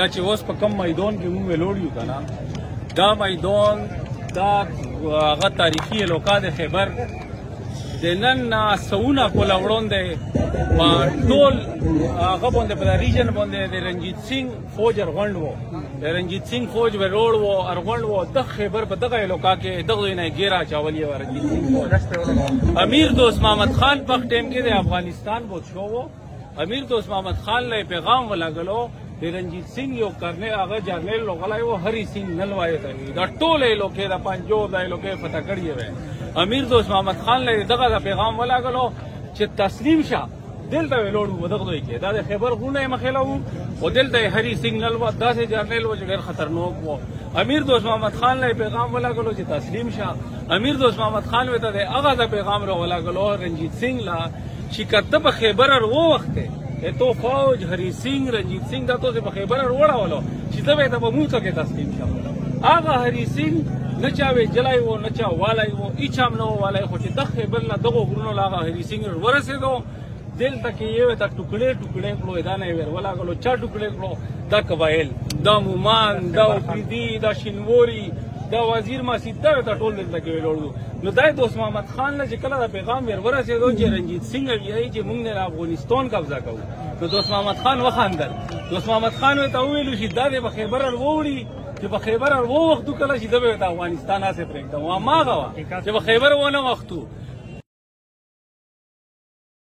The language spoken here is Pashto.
دا چې اوس په کم میدان کې موږ ویلوړ یو که نه دا میدان دا هغه تاریخي علاقه د خیبر د نن نه سوونه کاله وړاندې په ټول هغه باندې په ریجن باندې د رنجیت سنګ فوج ارغونډ و د رنجیت سنګ فوج ویلوړ و ارغونډ و د خیبر په دغه علاقه کې دغه ځای نه ګیره اچولې وه رنجیت سنګ امیر دوست محمد خان په وخت ټایم کې د افغانستان بادشاه و امیر دوست محمد خان له پیغام ولګلو د رنجیت سنګ یو کرنل هغه جرنیل لوغلی و هری سنګ نلوایه ته وي دا ټولې علاقې د پنجاب دا علاقې فتح کړې وې امیر دوست محمد خان له دغه د پیغام ولګلو چې تسلیم شه دلته ویلوړ و دغه ځای کې دا د خیبر غرونه یې مخېله وو او دلته یې هري سنګ نلوه داسې جرنیل و چې ډېر خطرناک و امیر دوست محمد خان له پیغام ولګلو چې تسلیم شه امیر دوست محمد خان ورته د هغه د پیغام را ولګلو رنجیت سنګ له چې که ته په خیبر و وخت تو فوج هری سنگ رنجیت سنگ دا تو سے بخیبر وړاولو چې ته به ته په موته کې تسلیم شه هغه هری سنگ نه چا وی جلای و نه چا والای و هیچام نه والای خو چې د خیبر نه دغه غرونو لاغه هری سنگ ورسېدو دلته کې یو ته ټوکړې ټوکړې کړو دا نه ور ولاګلو چا ټوکړې کړو دا قبایل دا مومان دا پریدي دا شینوري دا وزیر مسجد دا ته ټول دلته کې ویلوړو نو دای دوست محمد خان له چې کله دا پیغام ورسېدو چې رنجیت سنګ ویایي چې موږ نه افغانستان قبضه کوو نو دوست محمد خان وخندل دوست محمد خان ورته وویلو چې دا د خیبر وروړي چې په خیبر وو وختو کله چې د افغانستان هسې پرېږدم هماغه وه چې په خیبر ونه وختو